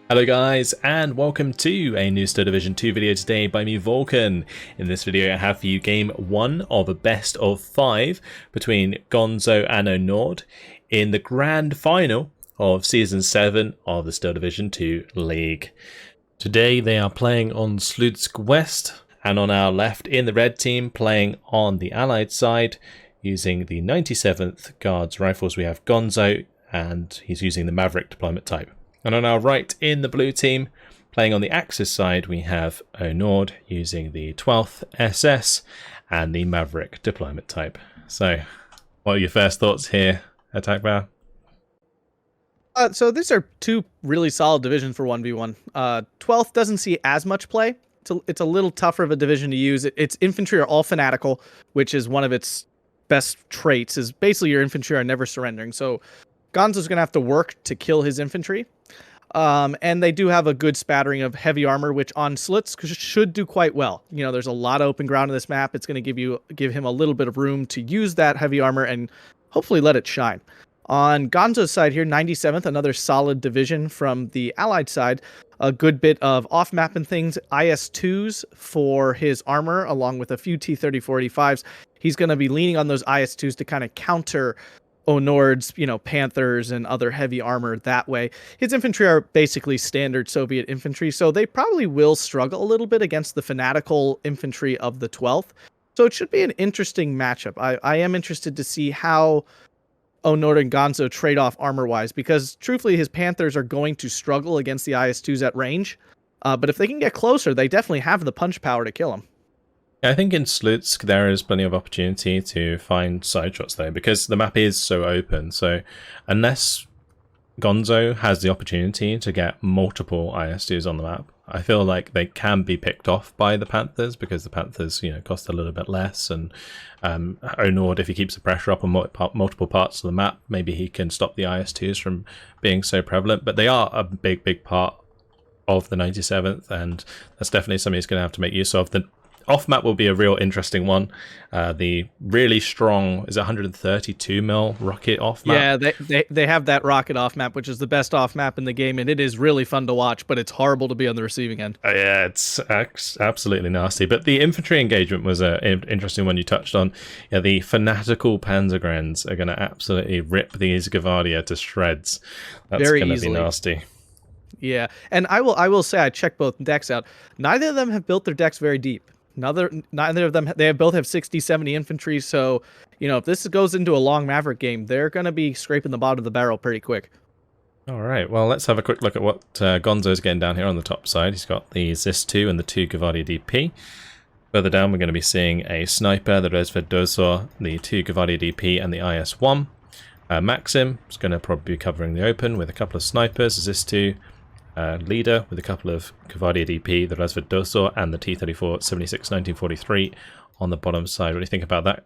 Hello guys, and welcome to a new Star Division 2 video today by me, Vulcan. In this video I have for you game 1 of a best of 5 between Gonzo and Onord in the grand final of Season 7 of the Star Division 2 League. Today they are playing on Slutsk West, and on our left in the red team playing on the allied side using the 97th Guards Rifles we have Gonzo, and he's using the Maverick deployment type. And on our right in the blue team, playing on the Axis side, we have Onord using the 12th SS and the Maverick deployment type. So, what are your first thoughts here, Attack Bar? So these are two really solid divisions for 1v1. 12th doesn't see as much play. It's a little tougher of a division to use. Its infantry are all fanatical, which is one of its best traits, is basically your infantry are never surrendering. So Gonzo's going to have to work to kill his infantry. And they do have a good spattering of heavy armor, which on Slutsk should do quite well. You know, there's a lot of open ground in this map. It's going to give him a little bit of room to use that heavy armor and hopefully let it shine. On Gonzo's side here, 97th, another solid division from the allied side. A good bit of off-map and things, IS-2s for his armor, along with a few T-34-85s. He's going to be leaning on those IS-2s to kind of counter Onord's, Panthers and other heavy armor that way. His infantry are basically standard Soviet infantry, so they probably will struggle a little bit against the fanatical infantry of the 12th. So it should be an interesting matchup. I am interested to see how Onord and Gonzo trade off armor-wise, because truthfully his Panthers are going to struggle against the IS-2s at range. But if they can get closer, they definitely have the punch power to kill them. I think in Slutsk there is plenty of opportunity to find side shots though, because the map is so open. So unless Gonzo has the opportunity to get multiple IS-2s on the map, I feel like they can be picked off by the Panthers, because the Panthers, cost a little bit less, and Onord, if he keeps the pressure up on multiple parts of the map, maybe he can stop the IS-2s from being so prevalent. But they are a big part of the 97th, and that's definitely something he's going to have to make use of. The off-map will be a real interesting one. The really strong, is it 132 mil rocket off-map? Yeah, they have that rocket off-map, which is the best off-map in the game, and it is really fun to watch, but it's horrible to be on the receiving end. Yeah, it's absolutely nasty. But the infantry engagement was an interesting one you touched on. Yeah, the fanatical Panzergrens are going to absolutely rip these Gavardia to shreds. That's going to be nasty. Yeah, and I will say I checked both decks out. Neither of them have built their decks very deep. Neither of them, both have 60, 70 infantry, so, if this goes into a long Maverick game, they're going to be scraping the bottom of the barrel pretty quick. All right, well, let's have a quick look at what Gonzo's getting down here on the top side. He's got the ZIS-2 and the 2 Gavardia DP. Further down, we're going to be seeing a sniper, the Dosor, the 2 Gavardia DP, and the IS-1. Maxim is going to probably be covering the open with a couple of snipers, ZIS-2, leader with a couple of Gavardia DP, the Dosor, and the T-34 76 1943 on the bottom side. What do you think about that?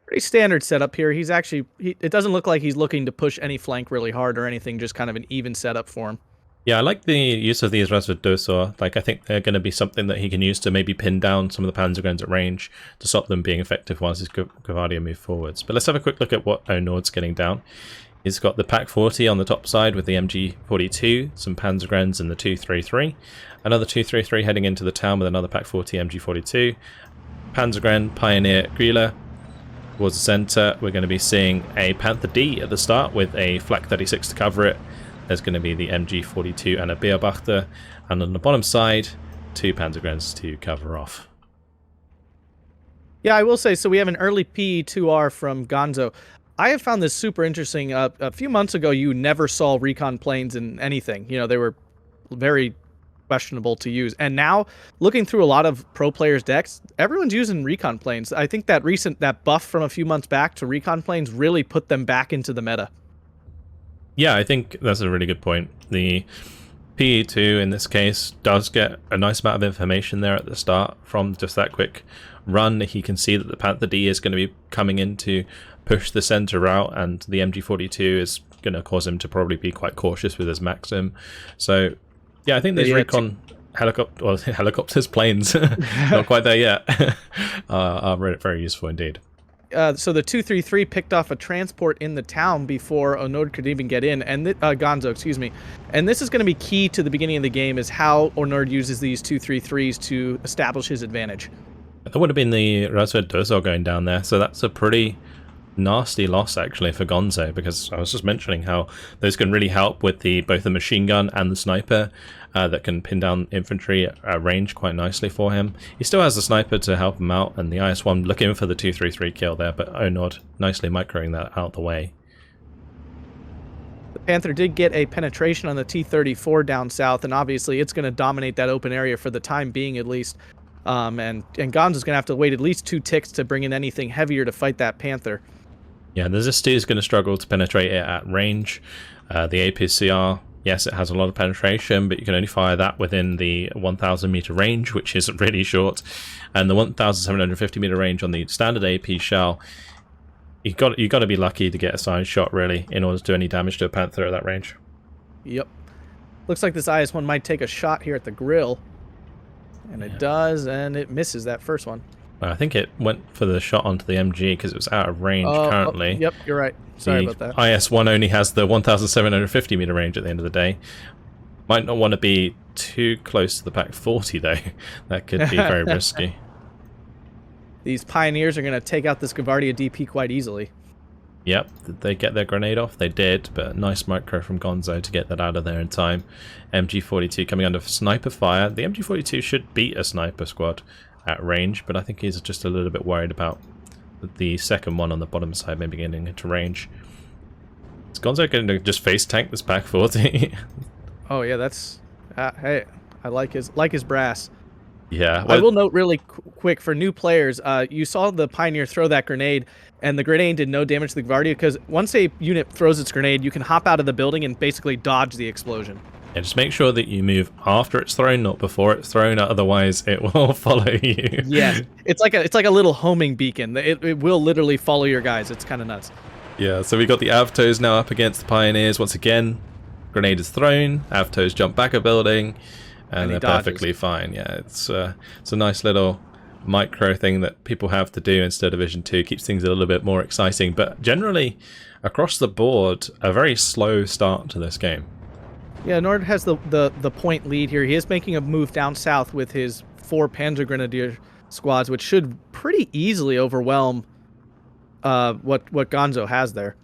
Pretty standard setup here. He's actually, it doesn't look like he's looking to push any flank really hard or anything, just kind of an even setup for him. Yeah, I like the use of these Dosor. I think they're going to be something that he can use to maybe pin down some of the Panzergrens at range to stop them being effective once his Gavardia move forwards. But let's have a quick look at what Onord's getting down. He's got the Pak-40 on the top side with the MG42, some Panzergrens and the 233. Another 233 heading into the town with another Pak-40 MG42. Panzergren, Pioneer, Grille. Towards the centre, we're going to be seeing a Panther D at the start with a Flak 36 to cover it. There's going to be the MG42 and a Beobachter. And on the bottom side, 2 Panzergrens to cover off. Yeah, I will say, so we have an early PE2R from Gonzo. I have found this super interesting. A few months ago, you never saw recon planes in anything. They were very questionable to use. And now, looking through a lot of pro players' decks, everyone's using recon planes. I think that buff from a few months back to recon planes really put them back into the meta. Yeah, I think that's a really good point. The PE2, in this case, does get a nice amount of information there at the start from just that quick run. He can see that the Panther D is going to be coming in to push the center out, and the MG42 is going to cause him to probably be quite cautious with his Maxim. So, yeah, I think these recon helicopters, planes, not quite there yet, are very useful indeed. so the 233 picked off a transport in the town before Onord could even get in, and Gonzo, excuse me. And this is going to be key to the beginning of the game, is how Onord uses these 233s to establish his advantage. That would have been the Razved Dozor going down there, so that's a pretty nasty loss actually for Gonzo, because I was just mentioning how those can really help with both the machine gun and the sniper that can pin down infantry at range quite nicely for him. He still has the sniper to help him out, and the IS-1 looking for the 233 kill there, but Onord nicely microing that out the way. The Panther did get a penetration on the T-34 down south, and obviously it's going to dominate that open area for the time being at least. And Gonzo's going to have to wait at least 2 ticks to bring in anything heavier to fight that Panther. Yeah, the ZIS-2 is going to struggle to penetrate it at range. The APCR, yes, it has a lot of penetration, but you can only fire that within the 1,000 meter range, which is really short. And the 1,750 meter range on the standard AP shell, you've got to be lucky to get a side shot, really, in order to do any damage to a Panther at that range. Yep. Looks like this IS-1 might take a shot here at the grill. And it does, and it misses that first one. I think it went for the shot onto the MG because it was out of range currently. Yep, you're right. Sorry about that. IS-1 only has the 1,750 meter range at the end of the day. Might not want to be too close to the Pak 40 though. That could be very risky. These Pioneers are going to take out this Gavardia DP quite easily. Yep, did they get their grenade off? They did, but nice micro from Gonzo to get that out of there in time. MG42 coming under sniper fire. The MG42 should beat a sniper squad at range, but I think he's just a little bit worried about the second one on the bottom side maybe getting into range. Is Gonzo going to just face tank this Pak 40? Oh yeah, that's hey, I like his brass. Yeah, well, I will note really quick for new players, you saw the Pioneer throw that grenade, and the grenade did no damage to the Gavardia because once a unit throws its grenade, you can hop out of the building and basically dodge the explosion. Yeah, just make sure that you move after it's thrown, not before it's thrown. Otherwise, it will follow you. Yes, it's like a little homing beacon. It will literally follow your guys. It's kind of nuts. Yeah, so we got the Avtos now up against the Pioneers once again. Grenade is thrown. Avtos jump back a building, and they're perfectly fine. Yeah, it's a nice little micro thing that people have to do instead of Division 2. Keeps things a little bit more exciting, but generally across the board, a very slow start to this game. Yeah, Nord has the point lead here. He is making a move down south with his 4 Panzer Grenadier squads, which should pretty easily overwhelm what Gonzo has there.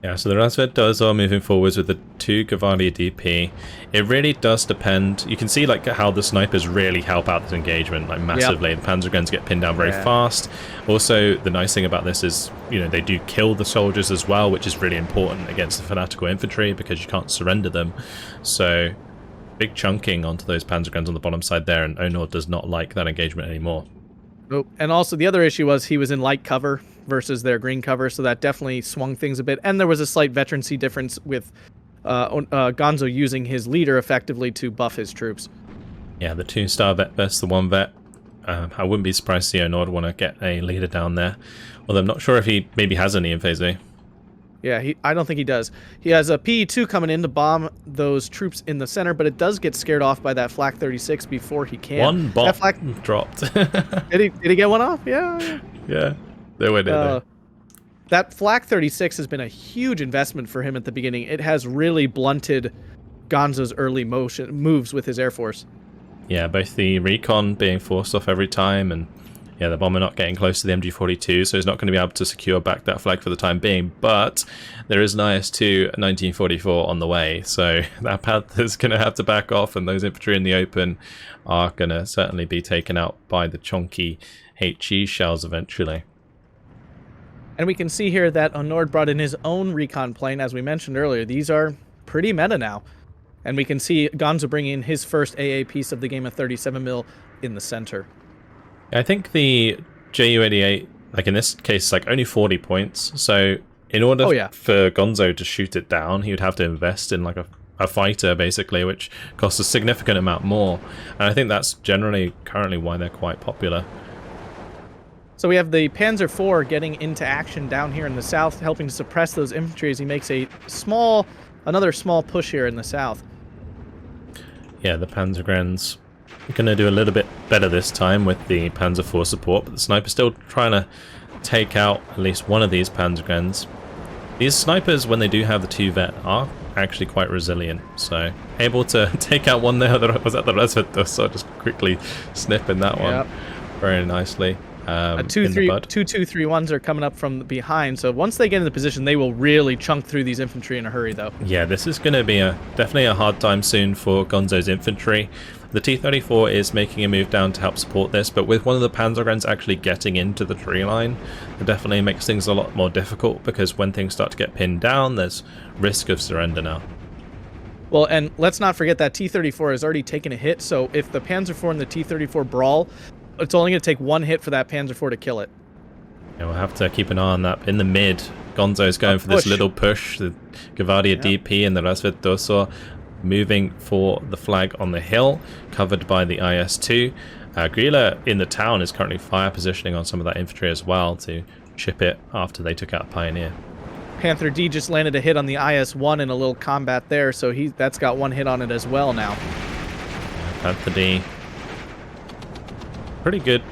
Yeah, so the Razved Dozor moving forwards with the 2 Gavardia DP. It really does depend. You can see like how the snipers really help out this engagement like massively. Yep. The Panzer guns get pinned down very fast. Also, the nice thing about this is, you know, they do kill the soldiers as well, which is really important against the fanatical infantry because you can't surrender them. So big chunking onto those Panzer guns on the bottom side there, and Onord does not like that engagement anymore. Oh, and also the other issue was he was in light cover versus their green cover, so that definitely swung things a bit. And there was a slight veterancy difference with Gonzo using his leader effectively to buff his troops. Yeah, the 2-star vet versus the 1 vet. I wouldn't be surprised to see Onord want to get a leader down there. Although I'm not sure if he maybe has any in Phase A. Yeah, I don't think he does. He has a PE2 coming in to bomb those troops in the center, but it does get scared off by that Flak 36 before he can. One bomb dropped. Did he get one off? Yeah. Yeah, they went in there. That Flak 36 has been a huge investment for him at the beginning. It has really blunted Gonzo's early moves with his Air Force. Yeah, both the recon being forced off every time, and yeah, the bomber not getting close to the MG42, so he's not going to be able to secure back that flag for the time being. But there is an IS-2 1944 on the way, so that Panther's going to have to back off, and those infantry in the open are going to certainly be taken out by the chonky HE shells eventually. And we can see here that Onord brought in his own recon plane, as we mentioned earlier. These are pretty meta now. And we can see Gonzo bringing in his first AA piece of the game, a 37mm in the center. I think the Ju-88, like in this case, like only 40 points. So in order for Gonzo to shoot it down, he would have to invest in like a fighter, basically, which costs a significant amount more. And I think that's generally currently why they're quite popular. So we have the Panzer IV getting into action down here in the south, helping to suppress those infantry as he makes another small push here in the south. Yeah, the Panzergrens are going to do a little bit better this time with the Panzer IV support, but the sniper's still trying to take out at least one of these Panzergrens. These snipers, when they do have the 2 vet, are actually quite resilient. So able to take out one there that was at the reservoir, so just quickly snipping that one very nicely. 2-2-3-1s are coming up from behind, so once they get into position, they will really chunk through these infantry in a hurry, though. Yeah, this is going to be definitely a hard time soon for Gonzo's infantry. The T-34 is making a move down to help support this, but with one of the Panzergrens actually getting into the tree line, it definitely makes things a lot more difficult, because when things start to get pinned down, there's risk of surrender now. Well, and let's not forget that T-34 has already taken a hit, so if the Panzer IV and the T-34 brawl, it's only going to take one hit for that Panzer IV to kill it. Yeah, we'll have to keep an eye on that. In the mid, Gonzo's going for this little push. The Gvardia DP and the Razvedosor moving for the flag on the hill, covered by the IS-2. Grilla in the town is currently fire positioning on some of that infantry as well to chip it after they took out Pioneer. Panther D just landed a hit on the IS-1 in a little combat there, so that's got one hit on it as well now. Panther D pretty good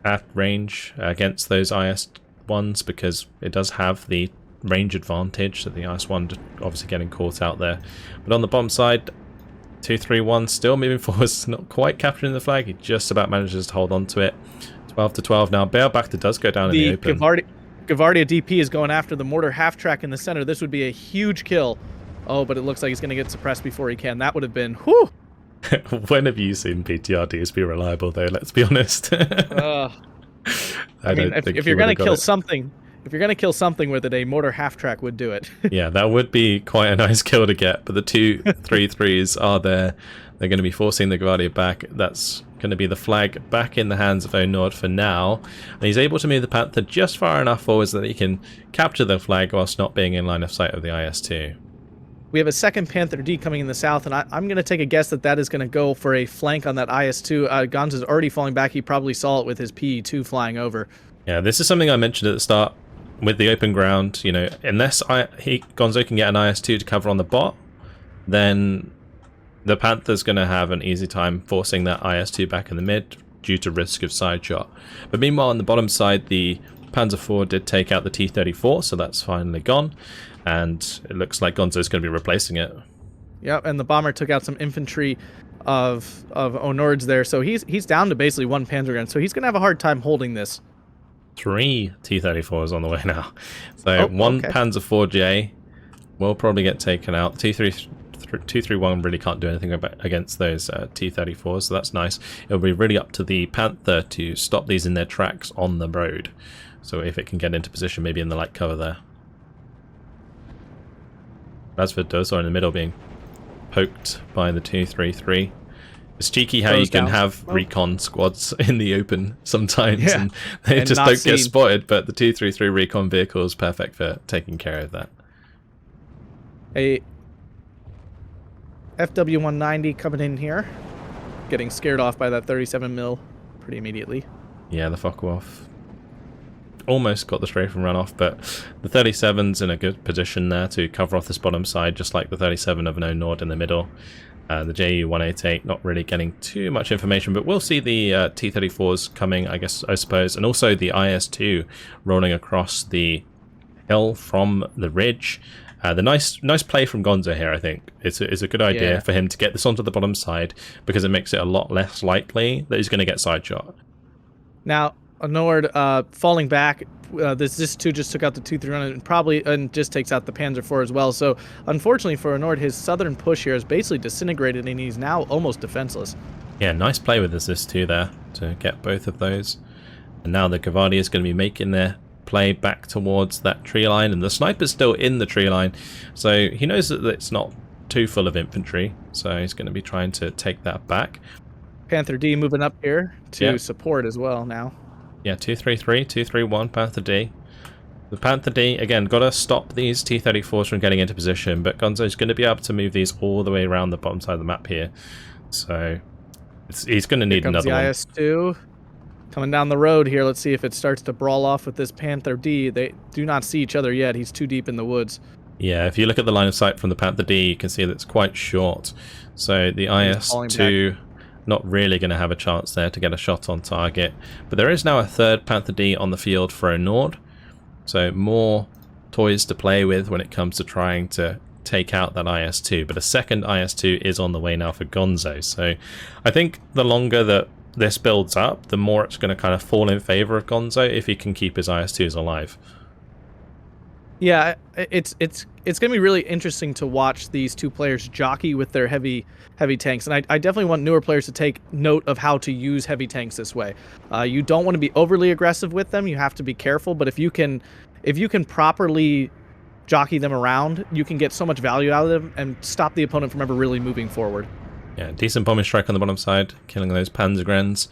at range against those IS-1s, because it does have the range advantage that the IS-1 obviously getting caught out there. But on the bomb side, 231 still moving forward, not quite capturing the flag. He just about manages to hold on to it. 12-12 now. Baalbachta does go down in the open. Gvardia DP is going after the mortar half-track in the center. This would be a huge kill. Oh, but it looks like he's going to get suppressed before he can. That would have been... whew! When have you seen PTRDs be reliable, though? Let's be honest. I mean, if you're going to kill something, with it, a mortar half-track would do it. Yeah, that would be quite a nice kill to get. But the 2-3-3s are there. They're going to be forcing the Gvardia back. That's going to be the flag back in the hands of Onord for now. And he's able to move the Panther just far enough forward so that he can capture the flag whilst not being in line of sight of the IS-2. We have a second Panther D coming in the south, and I'm going to take a guess that is going to go for a flank on that IS-2. Gonzo's already falling back. He probably saw it with his PE-2 flying over. Yeah, this is something I mentioned at the start with the open ground. You know, unless Gonzo can get an IS-2 to cover on the bot, then the Panther's going to have an easy time forcing that IS-2 back in the mid due to risk of side shot. But meanwhile, on the bottom side, the Panzer IV did take out the T-34, so that's finally gone. And it looks like Gonzo's going to be replacing it. Yep, and the bomber took out some infantry of Onord's there, so he's down to basically one Panzergren, so he's going to have a hard time holding this. 3 T-34s on the way now. So one Panzer IV-J will probably get taken out. T-31 really can't do anything against those T-34s, so that's nice. It'll be really up to the Panther to stop these in their tracks on the road. So if it can get into position, maybe in the light cover there. Razvedosor in the middle being poked by the 2-3-3. It's cheeky how you can have recon squads in the open sometimes, and they just don't get spotted, but the 2-3-3 recon vehicle is perfect for taking care of that. A FW-190 coming in here, getting scared off by that 37 mil pretty immediately. Yeah, the Focke-Wulf almost got the strafing run off, but the 37's in a good position there to cover off this bottom side, just like the 37 of an Onord in the middle. The JU-188 not really getting too much information, but we'll see the T-34s coming, I suppose, and also the IS-2 rolling across the hill from the ridge. The nice play from Gonzo here, I think. It's a good idea for him to get this onto the bottom side, because it makes it a lot less likely that he's going to get side shot. Now, Onord falling back, this 2 just took out the 2-3 and just takes out the Panzer IV as well. So unfortunately for Onord, his southern push here is basically disintegrated, and he's now almost defenseless. Yeah, nice play with this 2 there to get both of those. And now the Gvardia is going to be making their play back towards that tree line, and the sniper's still in the tree line, so he knows that it's not too full of infantry, so he's going to be trying to take that back. Panther D moving up here to support as well now. Yeah, 2-3-3, 2-3-1, Panther D. The Panther D, again, got to stop these T-34s from getting into position, but Gonzo's going to be able to move these all the way around the bottom side of the map here. So he's going to need another one. The IS-2 coming down the road here. Let's see if it starts to brawl off with this Panther D. They do not see each other yet. He's too deep in the woods. Yeah, if you look at the line of sight from the Panther D, you can see that it's quite short. So the IS-2 not really going to have a chance there to get a shot on target. But there is now a third Panther D on the field for Onord, so more toys to play with when it comes to trying to take out that IS-2. But a second IS-2 is on the way now for Gonzo, so I think the longer that this builds up, the more it's going to kind of fall in favor of Gonzo if he can keep his IS-2s alive. Yeah, it's going to be really interesting to watch these two players jockey with their heavy tanks, and I definitely want newer players to take note of how to use heavy tanks this way. You don't want to be overly aggressive with them. You have to be careful, but if you can properly jockey them around, you can get so much value out of them and stop the opponent from ever really moving forward. Yeah, decent bombing strike on the bottom side, killing those Panzergrens,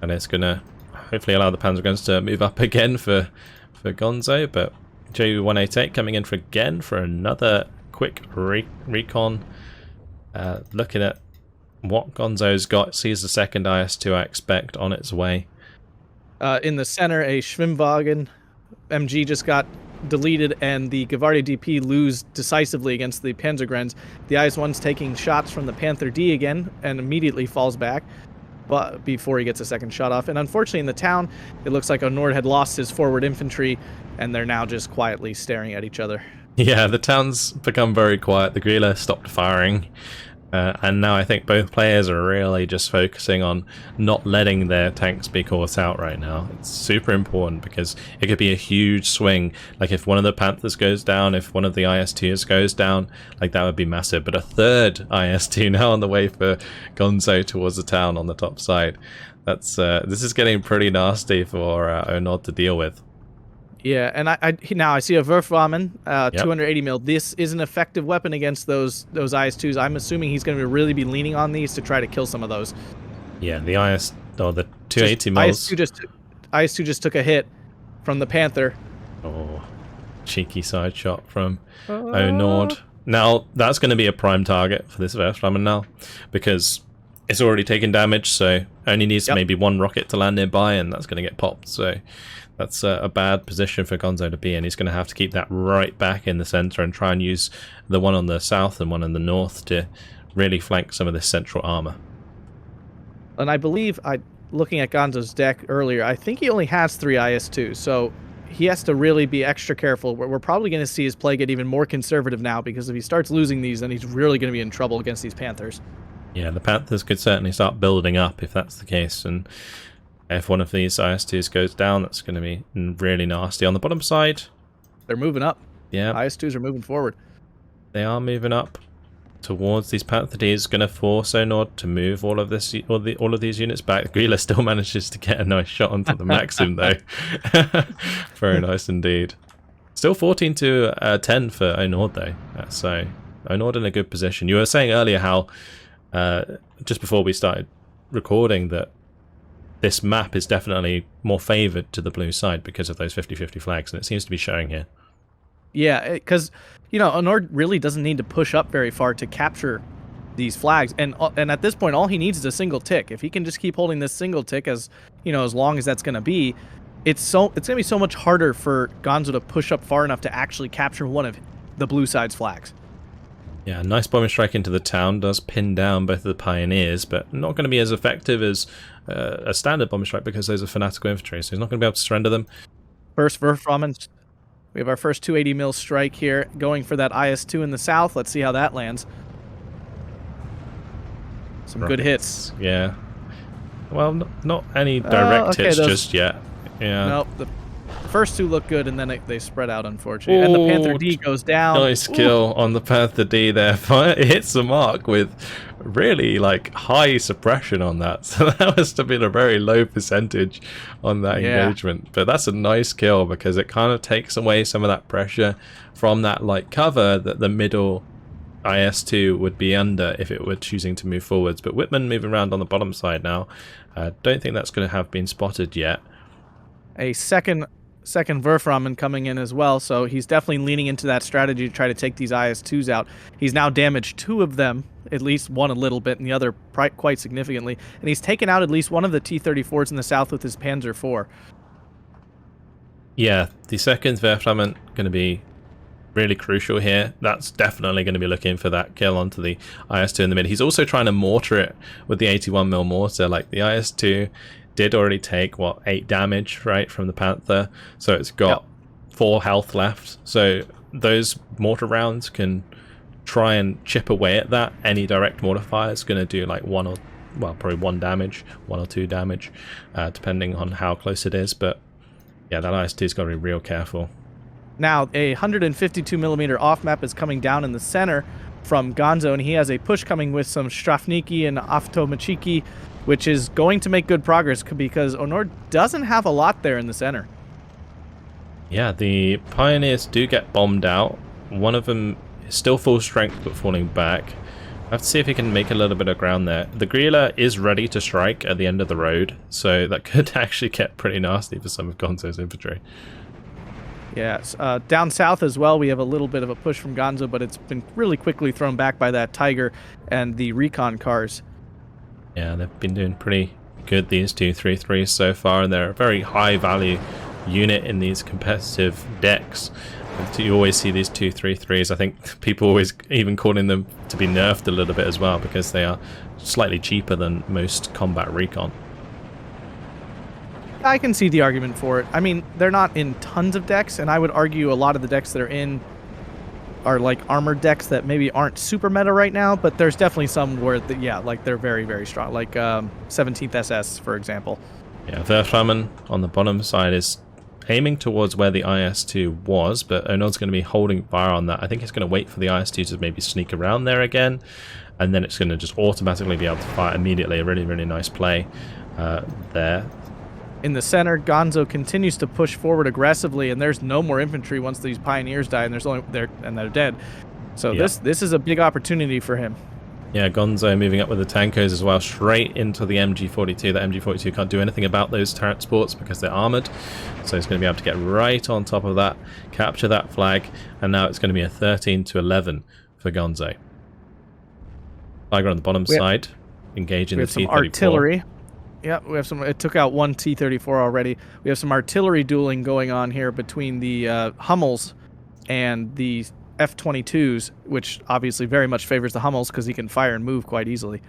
and it's going to hopefully allow the Panzergrens to move up again for Gonzo, but J188 coming in again for another quick recon. Looking at what Gonzo's got, sees the second IS-2 I expect on its way. In the center, a Schwimmwagen MG just got deleted, and the Gevardi DP lose decisively against the Panzergrens. The IS-1's taking shots from the Panther D again and immediately falls back, but before he gets a second shot off. And unfortunately in the town, it looks like Onord had lost his forward infantry, and they're now just quietly staring at each other. Yeah, the town's become very quiet. The guerrilla stopped firing, and now I think both players are really just focusing on not letting their tanks be caught out right now. It's super important because it could be a huge swing. Like if one of the Panthers goes down, if one of the IS-2s goes down, like that would be massive. But a third IS-2 now on the way for Gonzo towards the town on the top side. That's this is getting pretty nasty for Onord to deal with. Yeah, and now I see a Wurfrahmen, 280 mil. This is an effective weapon against those IS-2s. I'm assuming he's going to really be leaning on these to try to kill some of those. Yeah, the the 280 mils. IS-2 just took a hit from the Panther. Oh, cheeky side shot from Onord. Now that's going to be a prime target for this Wurfrahmen now, because it's already taken damage, so only needs maybe one rocket to land nearby, and that's going to get popped. So that's a bad position for Gonzo to be in. He's going to have to keep that right back in the center and try and use the one on the south and one in the north to really flank some of this central armor. And I believe, looking at Gonzo's deck earlier, I think he only has 3 IS-2, so he has to really be extra careful. We're probably going to see his play get even more conservative now, because if he starts losing these, then he's really going to be in trouble against these Panthers. Yeah, the Panthers could certainly start building up if that's the case, and if one of these IS-2s goes down, that's going to be really nasty. On the bottom side, they're moving up. Yeah, IS-2s are moving forward. They are moving up towards these Panther Ds, going to force Onord to move all of these units back. Guila still manages to get a nice shot onto the Maxim though. Very nice indeed. Still 14 to 10 for Onord though. So Onord in a good position. You were saying earlier how just before we started recording that this map is definitely more favored to the blue side because of those 50-50 flags, and it seems to be showing here. Yeah, because Onord really doesn't need to push up very far to capture these flags, and at this point, all he needs is a single tick. If he can just keep holding this single tick as long as that's going to be, it's going to be so much harder for Gonzo to push up far enough to actually capture one of the blue side's flags. Yeah, nice bombing strike into the town, does pin down both of the Pioneers, but not going to be as effective as a standard bombing strike because those are fanatical infantry, so he's not going to be able to surrender them. First Wurfrahmen. We have our first 280 mil strike here, going for that IS-2 in the south. Let's see how that lands. Some Rockets. Good hits. Yeah. Well, not any direct hits just yet. Yeah. No, the first 2 look good, and then they spread out, unfortunately. And the Panther D goes down. Nice kill on the Panther D there. It hits the mark with really high suppression on that. So that must have been a very low percentage on that engagement. But that's a nice kill because it kind of takes away some of that pressure from that cover that the middle IS-2 would be under if it were choosing to move forwards. But Whitman moving around on the bottom side now. Don't think that's going to have been spotted yet. A second Wurfrahmen coming in as well, so he's definitely leaning into that strategy to try to take these IS-2s out. He's now damaged 2 of them, at least one a little bit, and the other quite significantly. And he's taken out at least one of the T-34s in the south with his Panzer IV. Yeah, the second Wurfrahmen going to be really crucial here. That's definitely going to be looking for that kill onto the IS-2 in the mid. He's also trying to mortar it with the 81mm mortar. Like, the IS-2 did already take, what, 8 damage, right, from the Panther. So it's got 4 health left. So those mortar rounds can try and chip away at that. Any direct mortar fire is going to do like probably 1 damage, 1 or 2 damage, depending on how close it is. But yeah, that IS-2's got to be real careful. Now, a 152mm off-map is coming down in the center from Gonzo, and he has a push coming with some Strafniki and Avtomachiki, which is going to make good progress because Onord doesn't have a lot there in the center. Yeah, the Pioneers do get bombed out. One of them is still full strength but falling back. I have to see if he can make a little bit of ground there. The Grilla is ready to strike at the end of the road, so that could actually get pretty nasty for some of Gonzo's infantry. Yes, down south as well, we have a little bit of a push from Gonzo, but it's been really quickly thrown back by that Tiger and the recon cars. Yeah, they've been doing pretty good, these 233s so far, and they're a very high value unit in these competitive decks. You always see these 233s. I think people always even calling them to be nerfed a little bit as well, because they are slightly cheaper than most combat recon. I can see the argument for it. I mean, they're not in tons of decks, and I would argue a lot of the decks that are in are like armored decks that maybe aren't super meta right now, but there's definitely some where, like they're very, very strong, like 17th SS, for example. Yeah, Werframen on the bottom side is aiming towards where the IS-2 was, but Onord's going to be holding fire on that. I think he's going to wait for the IS-2 to maybe sneak around there again, and then it's going to just automatically be able to fire immediately. A really, really nice play there. In the center, Gonzo continues to push forward aggressively, and there's no more infantry once these Pioneers die, and they're dead. So yeah, this is a big opportunity for him. Yeah, Gonzo moving up with the Tankos as well, straight into the MG42. That MG42 can't do anything about those transports because they're armored. So he's going to be able to get right on top of that, capture that flag, and now it's going to be a 13-11 for Gonzo. Tiger on the bottom side, engaging the T-34. Some artillery. Yeah, we have some. It took out one T-34 already. We have some artillery dueling going on here between the Hummels and the F-22s, which obviously very much favors the Hummels because he can fire and move quite easily.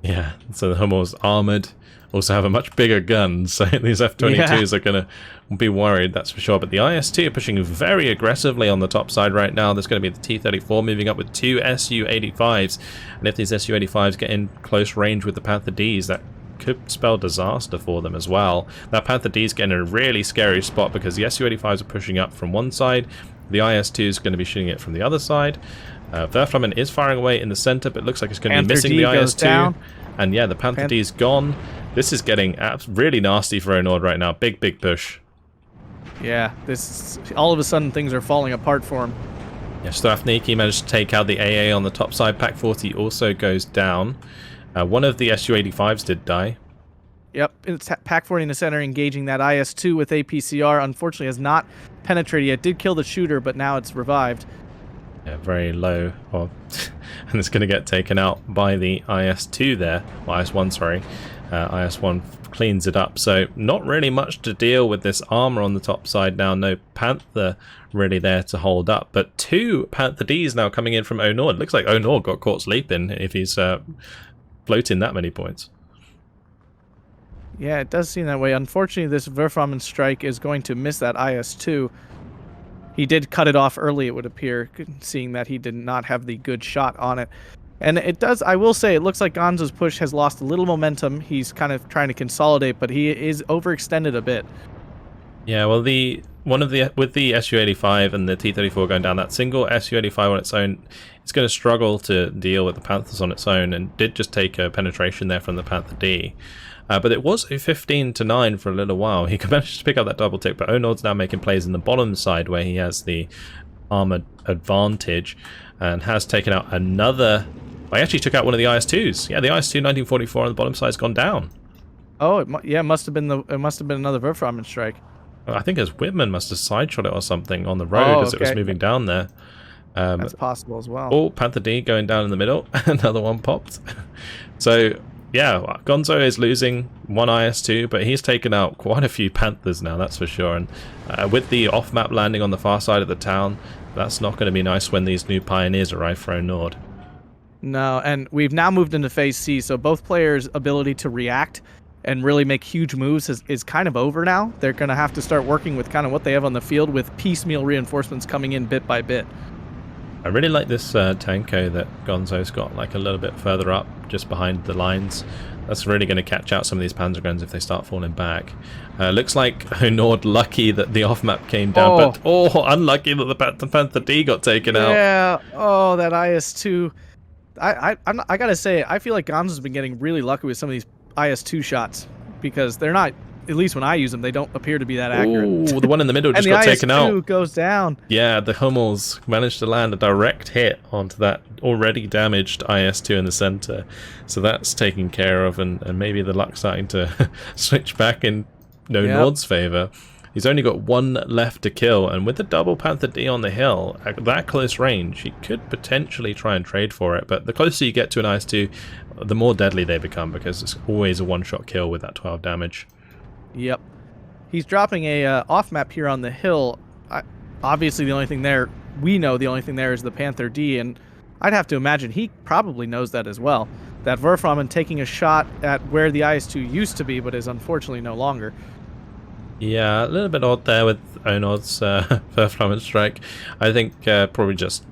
Yeah, so the Hummels armored, also have a much bigger gun, so these F-22s are going to be worried, that's for sure. But the IS-2 are pushing very aggressively on the top side right now. There's going to be the T-34 moving up with 2 Su-85s, and if these Su-85s get in close range with the Panther Ds, that could spell disaster for them as well. That Panther D's getting in a really scary spot because the Su-85s are pushing up from one side, the IS-2 is going to be shooting it from the other side. Werframen is firing away in the center, but it looks like it's going to be missing the IS-2. And yeah, the Panther D's gone. This is getting really nasty for Onord right now. Big push. Yeah, all of a sudden things are falling apart for him. Yeah, Strafniki managed to take out the AA on the top side. Pack 40 also goes down. One of the Su-85s did die. Yep, it's Pack 40 in the center engaging that IS-2 with APCR. Unfortunately has not penetrated yet. Did kill the shooter, but now it's revived. Yeah, very low. And it's going to get taken out by the IS-2 there. Well, IS-1, sorry. IS-1 cleans it up. So not really much to deal with this armor on the top side now. No Panther really there to hold up. But 2 Panther Ds now coming in from Onord. Looks like Onord got caught sleeping if he's floating that many points. Yeah, it does seem that way. Unfortunately, this Werframen strike is going to miss that IS-2. He did cut it off early, it would appear, seeing that he did not have the good shot on it. And it does, I will say, it looks like Gonzo's push has lost a little momentum. He's kind of trying to consolidate, but he is overextended a bit. Yeah, well, with the Su-85 and the T-34 going down, that single Su-85 on its own, it's going to struggle to deal with the Panthers on its own, and did just take a penetration there from the Panther D. But it was a 15-9 for a little while. He managed to pick up that double tick, but Onord's now making plays in the bottom side where he has the armored advantage and has taken out another. I actually took out one of the IS-2s. Yeah, the IS-2 1944 on the bottom side's gone down. Oh, it must have been another Werframen strike. I think as Whitman must have sideshot it or something on the road as it was moving down there. That's possible as well. Oh, Panther D going down in the middle. Another one popped. So, yeah, Gonzo is losing one IS-2, but he's taken out quite a few Panthers now, that's for sure. And with the off-map landing on the far side of the town, that's not going to be nice when these new pioneers arrive for Onord. No, and we've now moved into Phase C, so both players' ability to react and really make huge moves is kind of over now. They're going to have to start working with kind of what they have on the field with piecemeal reinforcements coming in bit by bit. I really like this Tanko that Gonzo's got like a little bit further up, just behind the lines. That's really going to catch out some of these Panzer guns if they start falling back. Looks like Onord lucky that the off-map came down, but unlucky that the Panther D got taken out. Yeah, oh, that IS-2. I gotta say, I feel like Gonzo's been getting really lucky with some of these IS-2 shots because they're not, at least when I use them, they don't appear to be that accurate. Ooh, the one in the middle just got taken out. And the IS-2 goes down. Yeah, the Hummels managed to land a direct hit onto that already damaged IS-2 in the center. So that's taken care of, and maybe the luck's starting to switch back in Onord's favor. He's only got one left to kill, and with the double Panther D on the hill, at that close range, he could potentially try and trade for it, but the closer you get to an IS-2, the more deadly they become, because it's always a one-shot kill with that 12 damage. Yep. He's dropping a off-map here on the hill. Obviously, the only thing there, we know the only thing there is the Panther D, and I'd have to imagine he probably knows that as well. That Verframen taking a shot at where the IS-2 used to be, but is unfortunately no longer. Yeah, a little bit odd there with Onord's Verframen strike. I think probably just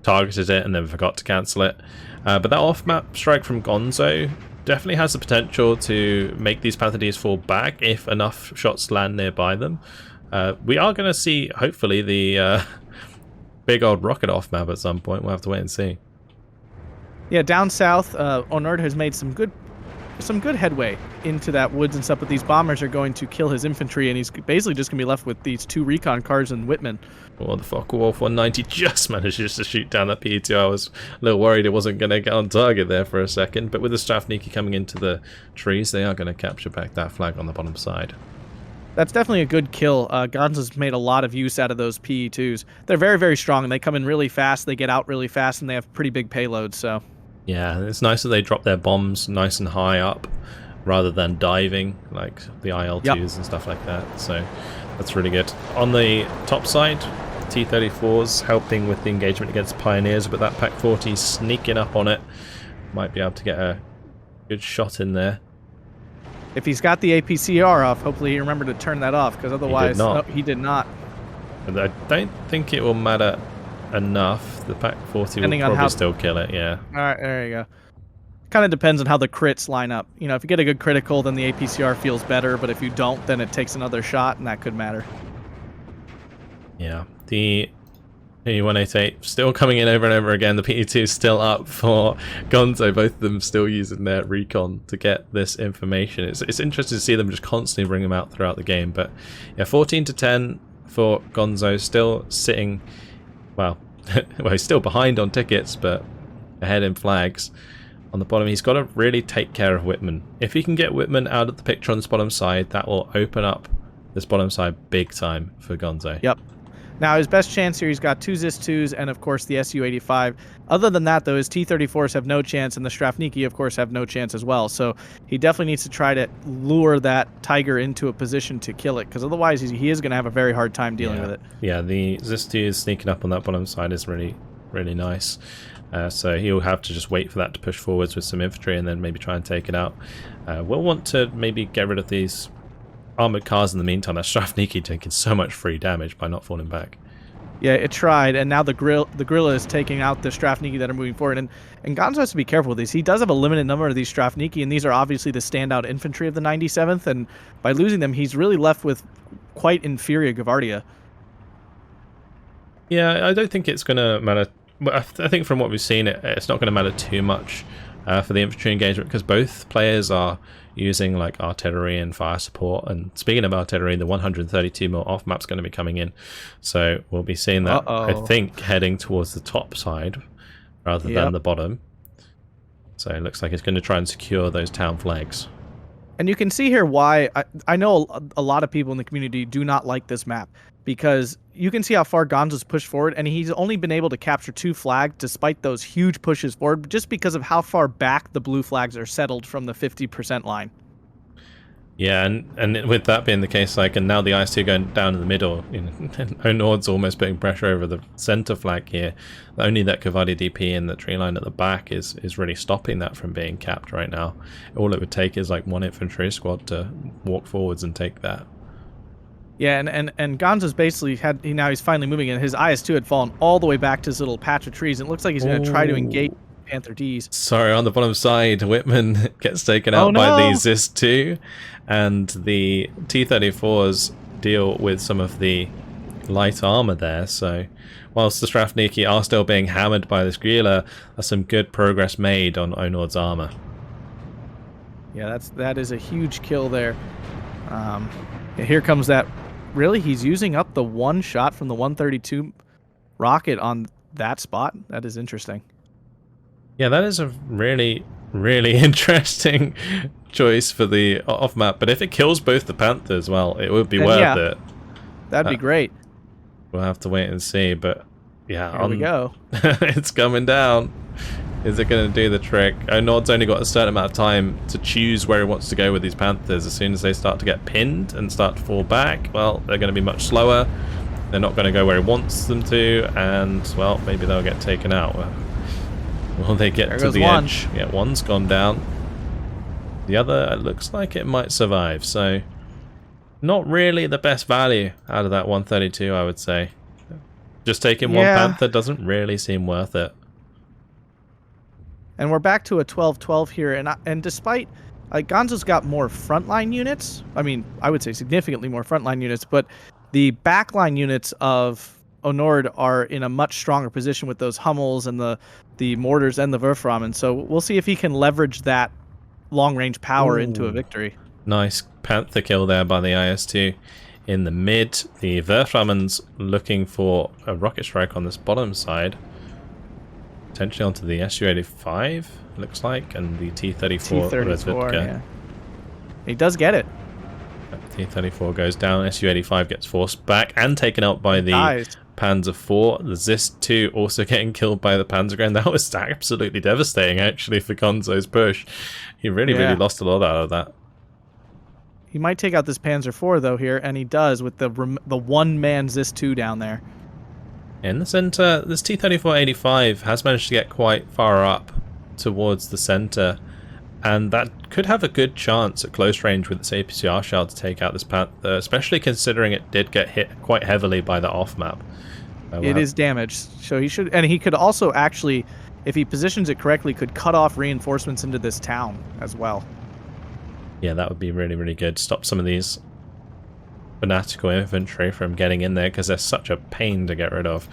targeted it and then forgot to cancel it. But that off-map strike from Gonzo definitely has the potential to make these Panther Ds fall back if enough shots land nearby them. We are going to see, hopefully, the big old rocket off-map at some point. We'll have to wait and see. Yeah, down south, Onord has made some good headway into that woods and stuff, but these bombers are going to kill his infantry, and he's basically just going to be left with these 2 recon cars and Whitman. Well, the Focke-Wulf 190 just manages to shoot down that PE2. I was a little worried it wasn't going to get on target there for a second, but with the Strafniki coming into the trees, they are going to capture back that flag on the bottom side. That's definitely a good kill. Gonzo's made a lot of use out of those PE2s. They're very, very strong, and they come in really fast, they get out really fast, and they have pretty big payloads, so... Yeah, it's nice that they drop their bombs nice and high up rather than diving like the IL-2s and stuff like that. So that's really good. On the top side, T-34's helping with the engagement against Pioneers, but that Pak-40 sneaking up on it. Might be able to get a good shot in there. If he's got the APCR off, hopefully he remembered to turn that off, because otherwise, he did not. And I don't think it will matter enough. The Pak-40 will probably still kill it, yeah. Alright, there you go. Kind of depends on how the crits line up. You know, if you get a good critical, then the APCR feels better, but if you don't, then it takes another shot, and that could matter. Yeah, the P188 still coming in over and over again. The PE2 is still up for Gonzo, both of them still using their recon to get this information. It's interesting to see them just constantly bring them out throughout the game, but yeah, 14-10 for Gonzo, still sitting, well, he's still behind on tickets, but ahead in flags. On the bottom, he's got to really take care of Whitman. If he can get Whitman out of the picture on this bottom side, that will open up this bottom side big time for Gonzo. Yep. Now, his best chance here, he's got 2 Zis-2s and, of course, the Su-85. Other than that, though, his T-34s have no chance, and the Strafniki, of course, have no chance as well. So he definitely needs to try to lure that Tiger into a position to kill it, because otherwise he is going to have a very hard time dealing with it. Yeah, the Zis-2 sneaking up on that bottom side is really, really nice. So he'll have to just wait for that to push forwards with some infantry and then maybe try and take it out. We'll want to maybe get rid of these armored cars in the meantime. That Strafniki taking so much free damage by not falling back. Yeah, it tried, and now the Gorilla is taking out the Strafniki that are moving forward. And Gonzo has to be careful with these. He does have a limited number of these Strafniki, and these are obviously the standout infantry of the 97th, and by losing them, he's really left with quite inferior Gavardia. Yeah, I don't think it's going to matter. I think from what we've seen, it's not going to matter too much for the infantry engagement, because both players are using like artillery and fire support. And speaking of artillery, the 132mm off map's going to be coming in, so we'll be seeing that. I think heading towards the top side rather than the bottom. So it looks like it's going to try and secure those town flags. And you can see here why I know a lot of people in the community do not like this map, because you can see how far Gonzo's pushed forward, and he's only been able to capture 2 flags despite those huge pushes forward, just because of how far back the blue flags are settled from the 50% line. Yeah, and with that being the case, like, and now the IS-2 going down in the middle, you know, Onord's almost putting pressure over the center flank here. Only that Kavadi DP in the tree line at the back is really stopping that from being capped right now. All it would take is like one infantry squad to walk forwards and take that. Yeah, and Gonzo's basically now he's finally moving in. His IS-2 had fallen all the way back to his little patch of trees. And it looks like he's going to try to engage Panther Ds. Sorry, on the bottom side, Whitman gets taken out by the ZIS-2, and the T-34s deal with some of the light armor there. So whilst the Strafniki are still being hammered by this Grilla, there's some good progress made on Onord's armor. Yeah, that is a huge kill there. Here comes that. Really, he's using up the one shot from the 132 rocket on that spot. That is interesting. Yeah, that is a really, really interesting choice for the off-map. But if it kills both the Panthers, well, it would be worth it. That'd be great. We'll have to wait and see. But yeah, here we go. It's coming down. Is it going to do the trick? Onord's only got a certain amount of time to choose where he wants to go with these Panthers. As soon as they start to get pinned and start to fall back, well, they're going to be much slower. They're not going to go where he wants them to, and, well, maybe they'll get taken out. Will they get to the edge? Yeah, one's gone down. The other, it looks like it might survive, so not really the best value out of that 132, I would say. Just taking one Panther doesn't really seem worth it. And we're back to a 12-12 here, and despite Gonzo's got more frontline units, I mean, I would say significantly more frontline units, but the backline units of Onord are in a much stronger position with those Hummels and the mortars and the Werframen. So we'll see if he can leverage that long-range power into a victory. Nice Panther kill there by the IS-2 in the mid. The Werframen's looking for a rocket strike on this bottom side. Potentially onto the Su-85, looks like, and the T-34. Yeah. He does get it. T-34 goes down, Su-85 gets forced back and taken out by the Panzer IV. The ZIS-2 also getting killed by the Panzergren. That was absolutely devastating, actually, for Gonzo's push. He really lost a lot out of that. He might take out this Panzer IV, though, here, and he does with the one-man ZIS-2 down there. In the center, this T-34-85 has managed to get quite far up towards the center, and that could have a good chance at close range with its APCR shell to take out this Panther, especially considering it did get hit quite heavily by the off-map. It is damaged, so he should, and he could also actually, if he positions it correctly, could cut off reinforcements into this town as well. Yeah, that would be really, really good. Stop some of these fanatical infantry from getting in there, because they're such a pain to get rid of.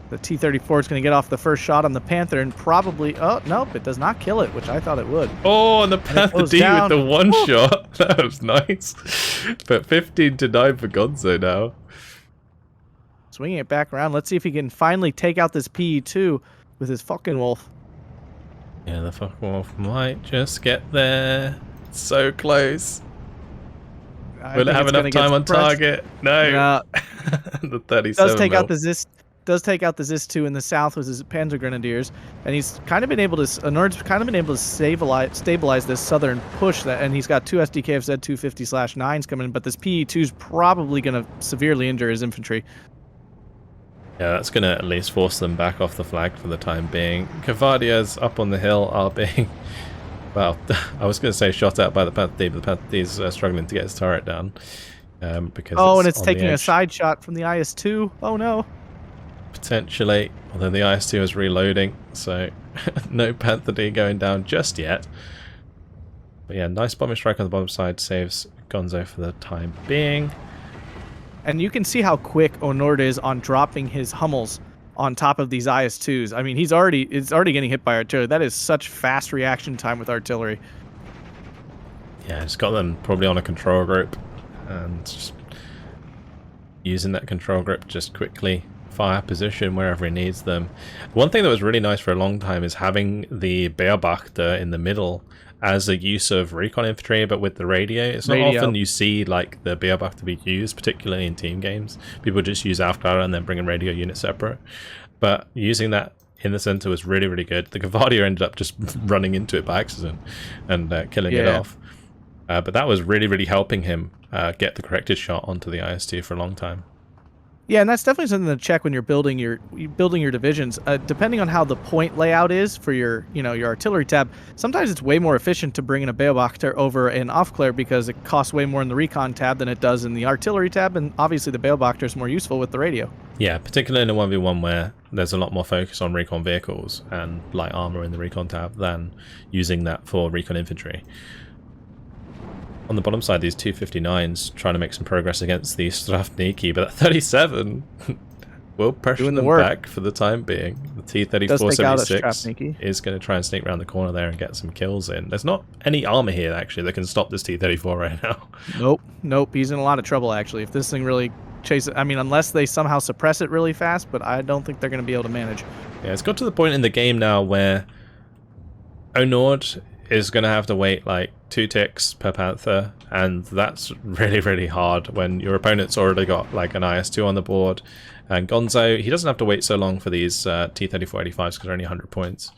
The T-34 is going to get off the first shot on the Panther and probably... Oh, nope, it does not kill it, which I thought it would. Oh, and the Panther D with the one shot. That was nice. But 15-9 for Gonzo now. Swinging it back around. Let's see if he can finally take out this PE-2 with his fucking wolf. Yeah, the fucking wolf might just get there. So close. Will it have enough time on target? No. The 37 does take out the ZIS-2 in the south with his Panzer Grenadiers, and he's kind of been able to. Onord's kind of been able to stabilize this southern push, and he's got two SDKF Z250/9s coming in, but this PE-2 is probably going to severely injure his infantry. Yeah, that's going to at least force them back off the flag for the time being. Cavadias up on the hill are being, well, I was going to say shot at by the Panther D, but the Panther D is struggling to get his turret down. Because and it's taking a side shot from the IS-2. Oh no. Potentially, although the IS-2 is reloading, so no Panther D going down just yet. But yeah, nice bombing strike on the bottom side saves Gonzo for the time being. And you can see how quick Onord is on dropping his Hummels on top of these IS-2s. I mean, it's already getting hit by artillery. That is such fast reaction time with artillery. Yeah, it's got them probably on a control group, and just using that control group just quickly fire position wherever he needs them. One thing that was really nice for a long time is having the Beobachter in the middle as a use of recon infantry, but with the radio. It's not often you see like the Beobachter be used, particularly in team games. People just use Afghan and then bring a radio unit separate. But using that in the center was really, really good. The Cavadia ended up just running into it by accident and killing it off. But that was really, really helping him get the corrected shot onto the IS-2 for a long time. Yeah, and that's definitely something to check when you're building your divisions. Depending on how the point layout is for your your artillery tab, sometimes it's way more efficient to bring in a Beobachter over an Aufklär because it costs way more in the recon tab than it does in the artillery tab, and obviously the Beobachter is more useful with the radio. Yeah, particularly in a 1v1 where there's a lot more focus on recon vehicles and light armor in the recon tab than using that for recon infantry. On the bottom side, these 259s trying to make some progress against the Strafniki, but at 37 will pressure them back for the time being. The T-34-76 is going to try and sneak around the corner there and get some kills in. There's not any armor here, actually, that can stop this T-34 right now. Nope. He's in a lot of trouble, actually. If this thing really chases... I mean, unless they somehow suppress it really fast, but I don't think they're going to be able to manage. Yeah, it's got to the point in the game now where Onord is going to have to wait like 2 ticks per Panther, and that's really, really hard when your opponent's already got like an IS-2 on the board. And Gonzo, he doesn't have to wait so long for these T-34-85s because they're only 100 points.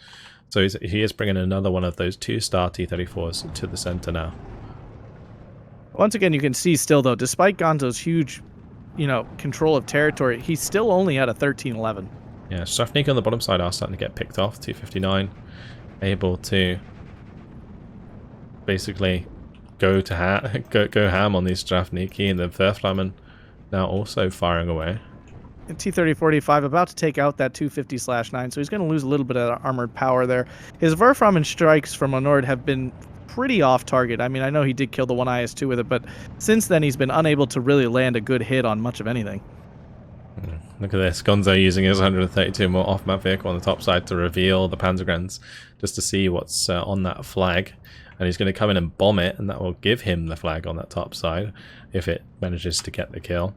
So he is bringing another one of those 2-star T-34s to the center now. Once again, you can see still, though, despite Gonzo's huge, control of territory, he's still only at a 13-11. Yeah, Strafnik on the bottom side are starting to get picked off. 259 able to basically go ham on these Strafniki, and the Verflammen now also firing away. T-30-45 about to take out that 250/9, so he's going to lose a little bit of armored power there. His Verflammen strikes from Onord have been pretty off target. I mean, I know he did kill the one IS-2 with it, but since then he's been unable to really land a good hit on much of anything. Look at this, Gonzo using his 132 more off-map vehicle on the top side to reveal the Panzergrenz, just to see what's on that flag. And he's going to come in and bomb it, and that will give him the flag on that top side if it manages to get the kill.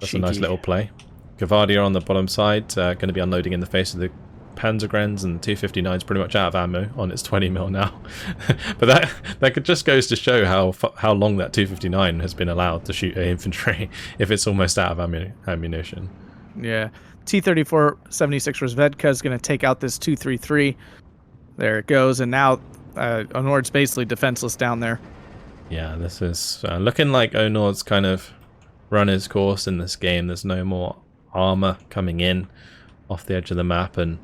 That's a nice little play. Gavardia on the bottom side, going to be unloading in the face of the Panzergrenz, and 259 is pretty much out of ammo on its 20 mil now. But that just goes to show how long that 259 has been allowed to shoot infantry if it's almost out of ammunition. Yeah. T-34-76 Rozvedka is going to take out this 233. There it goes, and now Onord's basically defenseless down there. Yeah, this is looking like Onord's kind of run his course in this game. There's no more armor coming in off the edge of the map, and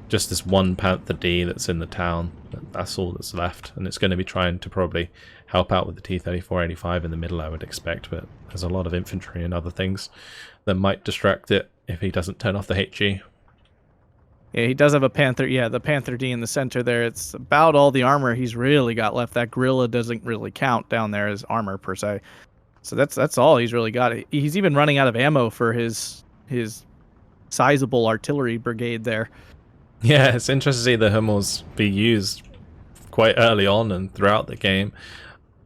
just this one Panther D that's in the town. That's all that's left, and it's going to be trying to probably help out with the T-34-85 in the middle, I would expect, but there's a lot of infantry and other things that might distract it if he doesn't turn off the HG. Yeah, he does have a Panther. Yeah, the Panther D in the center there. It's about all the armor he's really got left. That Gorilla doesn't really count down there as armor per se. So that's all he's really got. He's even running out of ammo for his sizable artillery brigade there. Yeah, it's interesting to see the Hummels be used quite early on and throughout the game.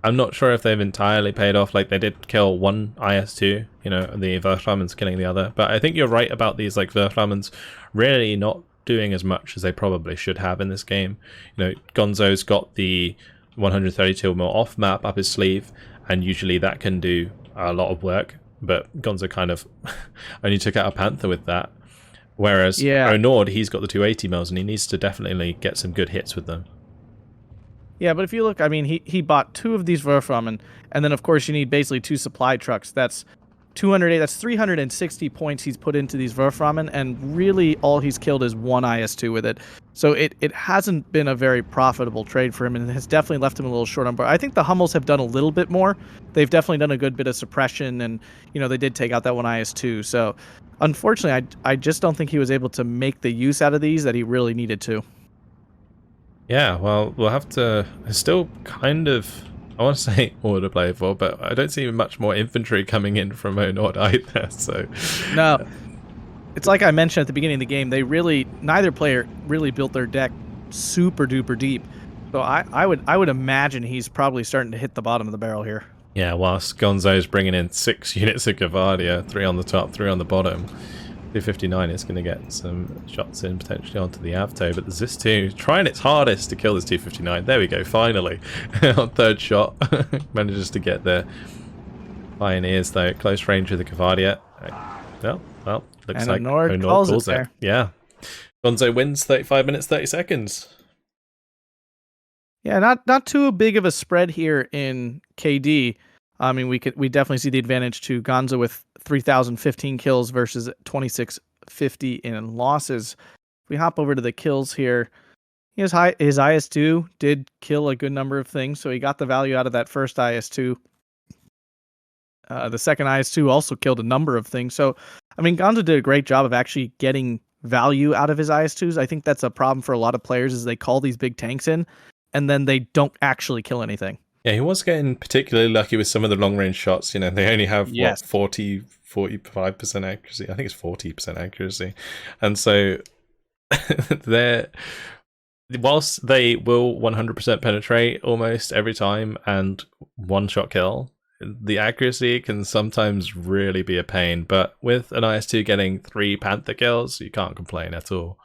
I'm not sure if they've entirely paid off. Like, they did kill one IS-2, the Verflammen's killing the other. But I think you're right about these, like, Verflammen's really not doing as much as they probably should have in this game. Gonzo's got the 132mm off map up his sleeve, and usually that can do a lot of work, but Gonzo kind of only took out a Panther with that. Whereas Onord, he's got the 280mm, and he needs to definitely get some good hits with them. Yeah, but if you look, I mean, he bought 2 of these Verflammen, and then of course you need basically 2 supply trucks. That's 360 points he's put into these Verflammen, and really all he's killed is one IS-2 with it. So it hasn't been a very profitable trade for him, and it has definitely left him a little short on board. I think the Hummels have done a little bit more. They've definitely done a good bit of suppression, and they did take out that one IS-2. So unfortunately, I just don't think he was able to make the use out of these that he really needed to. Yeah, well, we'll have to... It's still kind of... I want to say more to play for, but I don't see much more infantry coming in from Onord either, so... No. It's like I mentioned at the beginning of the game, neither player really built their deck super duper deep. So I would imagine he's probably starting to hit the bottom of the barrel here. Yeah, whilst Gonzo's bringing in 6 units of Gavardia, 3 on the top, 3 on the bottom. 259 is going to get some shots in potentially onto the Avto, but there's this 2 trying its hardest to kill this 259. There we go, finally. On 3rd shot, manages to get the Pioneers though, close range with the Gavardia. Well, looks like Onord calls it. Yeah. Gonzo wins 35 minutes, 30 seconds. Yeah, not too big of a spread here in KD. I mean, we definitely see the advantage to Gonzo with 3,015 kills versus 2,650 in losses. If we hop over to the kills here, his IS2 did kill a good number of things, so he got the value out of that first IS2. The second IS2 also killed a number of things. So, I mean, Gonzo did a great job of actually getting value out of his IS2s. I think that's a problem for a lot of players is they call these big tanks in, and then they don't actually kill anything. Yeah, he was getting particularly lucky with some of the long-range shots. You know, they only have, Yes. 45% accuracy? I think it's 40% accuracy. And so they're... Whilst they will 100% penetrate almost every time and one-shot kill, the accuracy can sometimes really be a pain. But with an IS2 getting 3 Panther kills, you can't complain at all.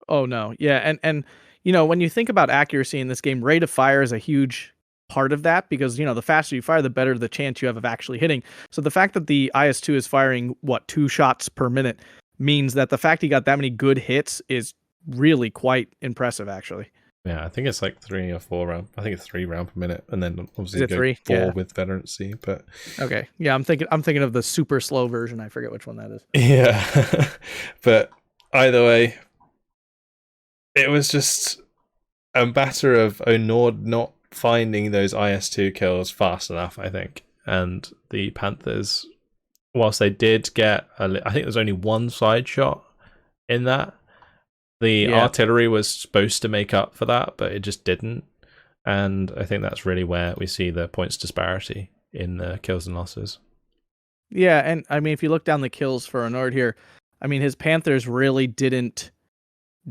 Oh, no. Yeah, and you know, when you think about accuracy in this game, rate of fire is a huge part of that because, you know, the faster you fire, the better the chance you have of actually hitting. So the fact that the IS2 is firing, 2 shots per minute means that the fact he got that many good hits is really quite impressive, actually. Yeah, I think it's like 3 or 4 round. I think it's 3 round per minute, and then obviously Is it go 3? 4 Yeah. with veterancy. But okay, yeah, I'm thinking of the super slow version. I forget which one that is. yeah, but either way, it was just a matter of Onord not finding those IS2 kills fast enough, I think, and the Panthers, whilst they did get, I think there's only 1 side shot in that. The artillery was supposed to make up for that, but it just didn't. And I think that's really where we see the points disparity in the kills and losses. Yeah, and I mean, if you look down the kills for Onord here, I mean, his Panthers really didn't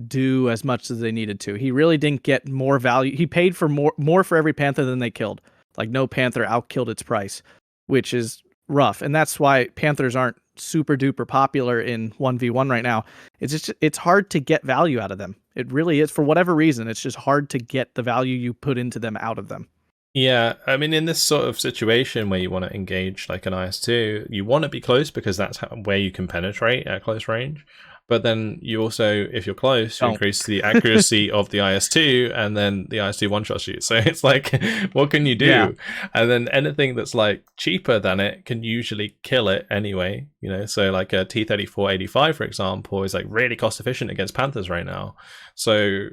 do as much as they needed to. He really didn't get more value. He paid for more for every Panther than they killed. Like, no Panther outkilled its price, which is rough. And that's why Panthers aren't super duper popular in 1v1 right now. It's hard to get value out of them. It really is. For whatever reason, it's just hard to get the value you put into them out of them. Yeah, I mean, in this sort of situation where you want to engage like an IS2, you want to be close because that's where you can penetrate at close range. But then you also, if you're close, you increase the accuracy of the IS2, and then the IS2 one-shots you. So it's like, what can you do? Yeah. And then anything that's like cheaper than it can usually kill it anyway. You know, so like a T-34-85, for example, is like really cost efficient against Panthers right now. So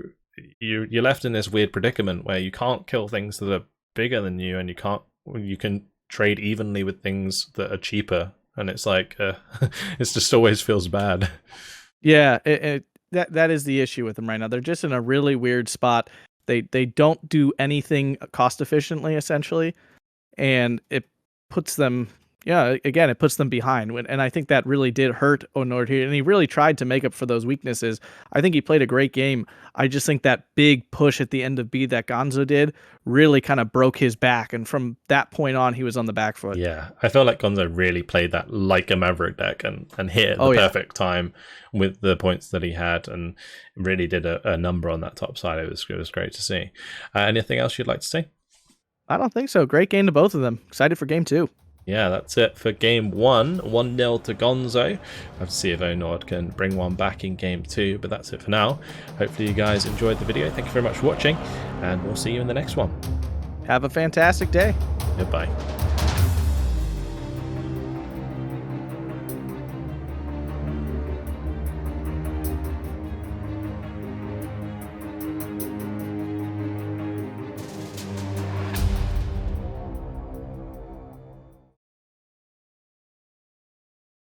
you're left in this weird predicament where you can't kill things that are bigger than you, and you can trade evenly with things that are cheaper. And it's like, it just always feels bad. Yeah, that is the issue with them right now. They're just in a really weird spot. They don't do anything cost efficiently, essentially, and it puts them, it puts them behind. And I think that really did hurt Onord here, and he really tried to make up for those weaknesses. I think he played a great game. I just think that big push at the end of B that Gonzo did really kind of broke his back, and from that point on, he was on the back foot. Yeah, I felt like Gonzo really played that like a Maverick deck and hit at the perfect time with the points that he had, and really did a number on that top side. It was great to see. Anything else you'd like to say? I don't think so. Great game to both of them. Excited for game 2. Yeah, that's it for game 1. 1-0 to Gonzo. I'll have to see if Onord can bring one back in game 2, but that's it for now. Hopefully you guys enjoyed the video. Thank you very much for watching, and we'll see you in the next one. Have a fantastic day. Goodbye.